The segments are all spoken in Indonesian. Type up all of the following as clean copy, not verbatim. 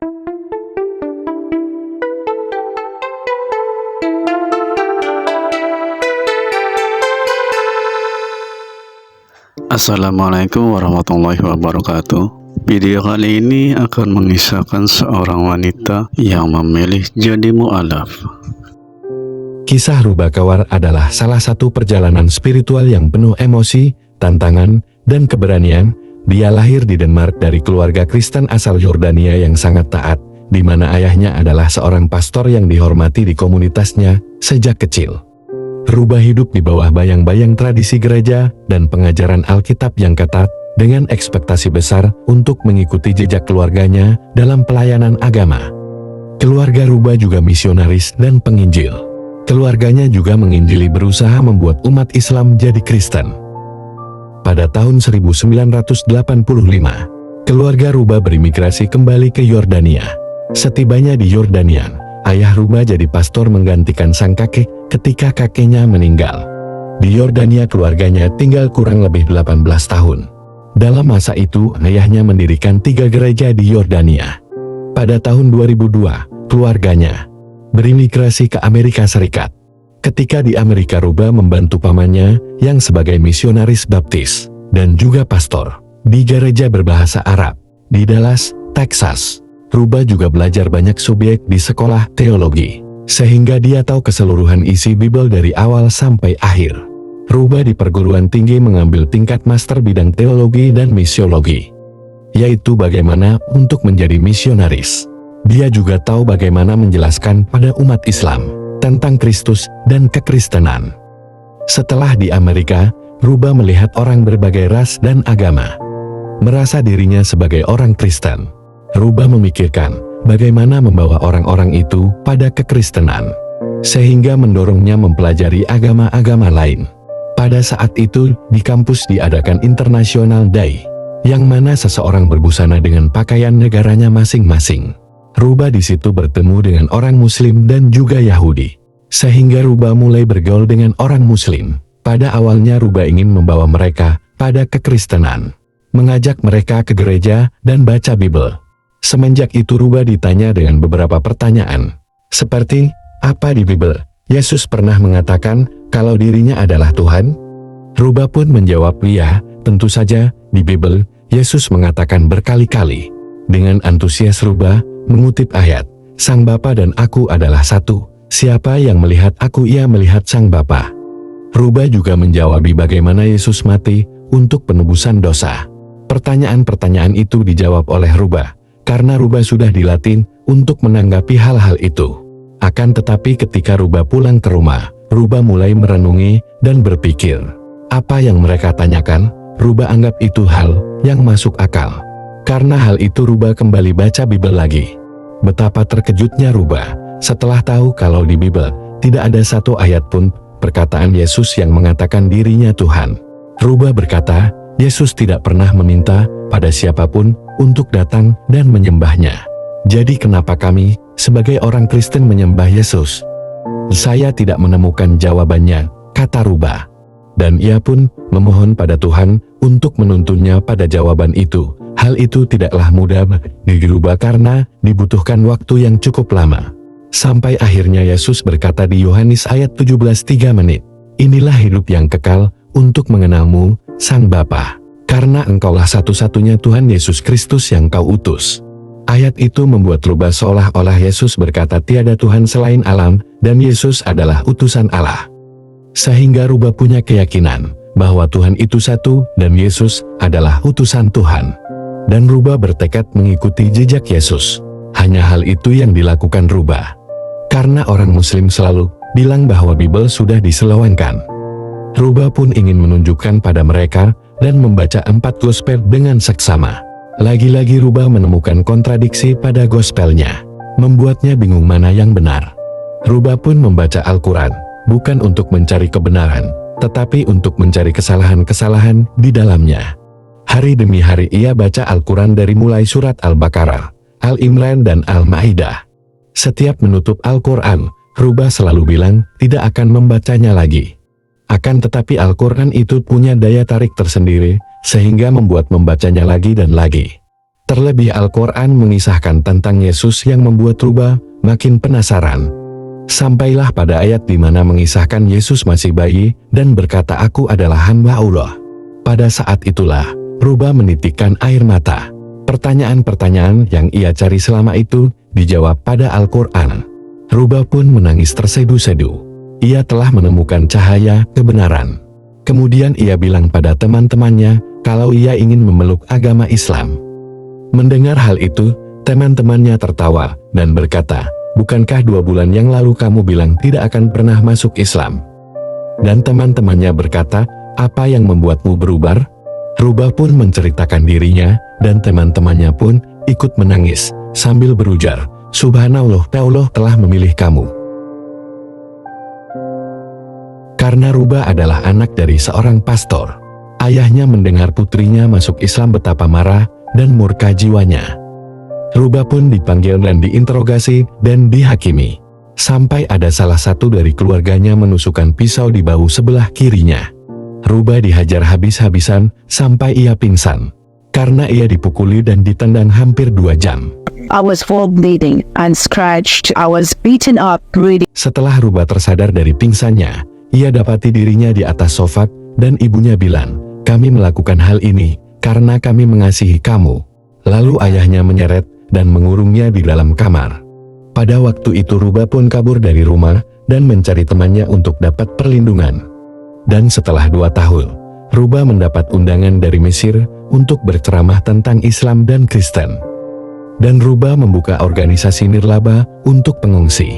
Assalamualaikum warahmatullahi wabarakatuh. Video kali ini akan mengisahkan seorang wanita yang memilih jadi mu'alaf. Kisah Rubah Kawar adalah salah satu perjalanan spiritual yang penuh emosi, tantangan, dan keberanian. Dia lahir di Denmark dari keluarga Kristen asal Yordania yang sangat taat, di mana ayahnya adalah seorang pastor yang dihormati di komunitasnya sejak kecil. Rubah hidup di bawah bayang-bayang tradisi gereja dan pengajaran Alkitab yang ketat, dengan ekspektasi besar untuk mengikuti jejak keluarganya dalam pelayanan agama. Keluarga Rubah juga misionaris dan penginjil. Keluarganya juga menginjili, berusaha membuat umat Islam jadi Kristen. Pada tahun 1985, keluarga Rubah berimigrasi kembali ke Yordania. Setibanya di Yordania, ayah Rubah jadi pastor menggantikan sang kakek ketika kakeknya meninggal. Di Yordania keluarganya tinggal kurang lebih 18 tahun. Dalam masa itu, ayahnya mendirikan 3 gereja di Yordania. Pada tahun 2002, keluarganya berimigrasi ke Amerika Serikat. Ketika di Amerika, Rubah membantu pamannya yang sebagai misionaris baptis dan juga pastor di gereja berbahasa Arab di Dallas, Texas. Rubah juga belajar banyak subjek di sekolah teologi, sehingga dia tahu keseluruhan isi Bible dari awal sampai akhir. Rubah di perguruan tinggi mengambil tingkat master bidang teologi dan misiologi, yaitu bagaimana untuk menjadi misionaris. Dia juga tahu bagaimana menjelaskan pada umat Islam tentang Kristus dan kekristenan. Setelah di Amerika, Rubah melihat orang berbagai ras dan agama, merasa dirinya sebagai orang Kristen. Rubah memikirkan bagaimana membawa orang-orang itu pada kekristenan, sehingga mendorongnya mempelajari agama-agama lain. Pada saat itu, di kampus diadakan International Day, yang mana seseorang berbusana dengan pakaian negaranya masing-masing. Rubah di situ bertemu dengan orang Muslim dan juga Yahudi, sehingga Rubah mulai bergaul dengan orang Muslim. Pada awalnya Rubah ingin membawa mereka pada kekristenan, mengajak mereka ke gereja dan baca Bible. Semenjak itu Rubah ditanya dengan beberapa pertanyaan, seperti, apa di Bible Yesus pernah mengatakan kalau dirinya adalah Tuhan? Rubah pun menjawab, iya, tentu saja, di Bible Yesus mengatakan berkali-kali. Dengan antusias Rubah mengutip ayat, Sang Bapa dan aku adalah satu, siapa yang melihat aku ia melihat Sang Bapa. Rubah juga menjawab bagaimana Yesus mati untuk penebusan dosa. Pertanyaan-pertanyaan itu dijawab oleh Rubah, karena Rubah sudah dilatih untuk menanggapi hal-hal itu. Akan tetapi ketika Rubah pulang ke rumah, Rubah mulai merenungi dan berpikir, apa yang mereka tanyakan, Rubah anggap itu hal yang masuk akal. Karena hal itu Rubah kembali baca Bible lagi. Betapa terkejutnya Rubah setelah tahu kalau di Bible tidak ada satu ayat pun perkataan Yesus yang mengatakan dirinya Tuhan. Rubah berkata, Yesus tidak pernah meminta pada siapapun untuk datang dan menyembahnya. Jadi kenapa kami, sebagai orang Kristen, menyembah Yesus? Saya tidak menemukan jawabannya, kata Rubah. Dan ia pun memohon pada Tuhan untuk menuntunnya pada jawaban itu. Hal itu tidaklah mudah bagi Rubah karena dibutuhkan waktu yang cukup lama. Sampai akhirnya Yesus berkata di Yohanes ayat 17, 3 menit, inilah hidup yang kekal, untuk mengenalmu, Sang Bapa, karena engkaulah satu-satunya Tuhan Yesus Kristus yang kau utus. Ayat itu membuat Rubah seolah-olah Yesus berkata tiada Tuhan selain Allah, dan Yesus adalah utusan Allah. Sehingga Rubah punya keyakinan bahwa Tuhan itu satu dan Yesus adalah utusan Tuhan. Dan Rubah bertekad mengikuti jejak Yesus. Hanya hal itu yang dilakukan Rubah. Karena orang Muslim selalu bilang bahwa Bible sudah diselewengkan. Rubah pun ingin menunjukkan pada mereka dan membaca 4 gospel dengan seksama. Lagi-lagi Rubah menemukan kontradiksi pada gospelnya, membuatnya bingung mana yang benar. Rubah pun membaca Al-Quran, bukan untuk mencari kebenaran, tetapi untuk mencari kesalahan-kesalahan di dalamnya. Hari demi hari ia baca Al-Quran dari mulai surat Al-Baqarah, Al-Imran dan Al-Ma'idah. Setiap menutup Al-Quran, Rubah selalu bilang tidak akan membacanya lagi. Akan tetapi Al-Quran itu punya daya tarik tersendiri, sehingga membuat membacanya lagi dan lagi. Terlebih Al-Quran mengisahkan tentang Yesus yang membuat Ruba makin penasaran. Sampailah pada ayat di mana mengisahkan Yesus masih bayi dan berkata, "Aku adalah hamba Allah." Pada saat itulah Ruba menitikkan air mata. Pertanyaan-pertanyaan yang ia cari selama itu dijawab pada Al-Quran. Ruba pun menangis tersedu-sedu. Ia telah menemukan cahaya kebenaran. Kemudian ia bilang pada teman-temannya kalau ia ingin memeluk agama Islam. Mendengar hal itu, teman-temannya tertawa dan berkata, "Bukankah 2 bulan yang lalu kamu bilang tidak akan pernah masuk Islam?" Dan teman-temannya berkata, "Apa yang membuatmu berubah?" Ruba pun menceritakan dirinya, dan teman-temannya pun ikut menangis sambil berujar, "Subhanallah, Allah telah memilih kamu." Karena Ruba adalah anak dari seorang pastor, ayahnya mendengar putrinya masuk Islam betapa marah dan murka jiwanya. Ruba pun dipanggil dan diinterogasi dan dihakimi. Sampai ada salah satu dari keluarganya menusukkan pisau di bahu sebelah kirinya. Ruba dihajar habis-habisan sampai ia pingsan. Karena ia dipukuli dan ditendang hampir 2 jam. I was full bleeding and scratched. I was beaten up really. Setelah Ruba tersadar dari pingsannya, ia dapati dirinya di atas sofa dan ibunya bilang, "Kami melakukan hal ini karena kami mengasihi kamu." Lalu ayahnya menyeret dan mengurungnya di dalam kamar. Pada waktu itu Ruba pun kabur dari rumah dan mencari temannya untuk dapat perlindungan. Dan setelah 2 tahun, Ruba mendapat undangan dari Mesir untuk berceramah tentang Islam dan Kristen. Dan Ruba membuka organisasi nirlaba untuk pengungsi,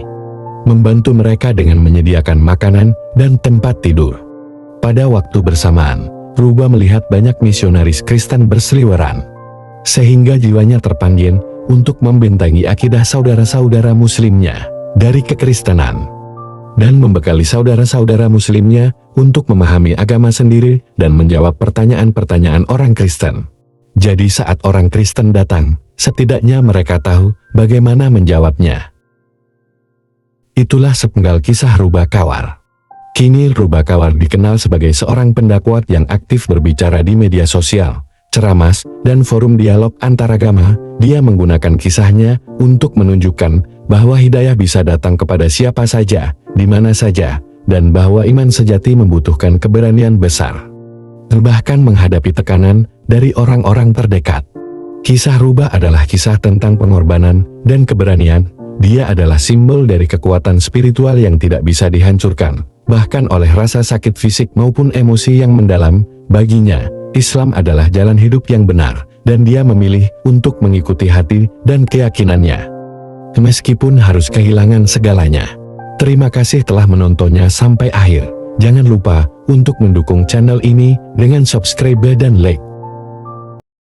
membantu mereka dengan menyediakan makanan dan tempat tidur. Pada waktu bersamaan, Ruba melihat banyak misionaris Kristen berseliweran, sehingga jiwanya terpanggil untuk membentengi akidah saudara-saudara muslimnya dari kekristenan, dan membekali saudara-saudara muslimnya untuk memahami agama sendiri dan menjawab pertanyaan-pertanyaan orang Kristen. Jadi saat orang Kristen datang, setidaknya mereka tahu bagaimana menjawabnya. Itulah sepenggal kisah Ruba Kawar. Kini Ruba Kawar dikenal sebagai seorang pendakwah yang aktif berbicara di media sosial, ceramah, dan forum dialog antaragama. Dia menggunakan kisahnya untuk menunjukkan bahwa hidayah bisa datang kepada siapa saja, di mana saja, dan bahwa iman sejati membutuhkan keberanian besar, bahkan menghadapi tekanan dari orang-orang terdekat. Kisah Ruba adalah kisah tentang pengorbanan dan keberanian. Dia adalah simbol dari kekuatan spiritual yang tidak bisa dihancurkan, bahkan oleh rasa sakit fisik maupun emosi yang mendalam. Baginya, Islam adalah jalan hidup yang benar, dan dia memilih untuk mengikuti hati dan keyakinannya, meskipun harus kehilangan segalanya. Terima kasih telah menontonnya sampai akhir. Jangan lupa untuk mendukung channel ini dengan subscribe dan like.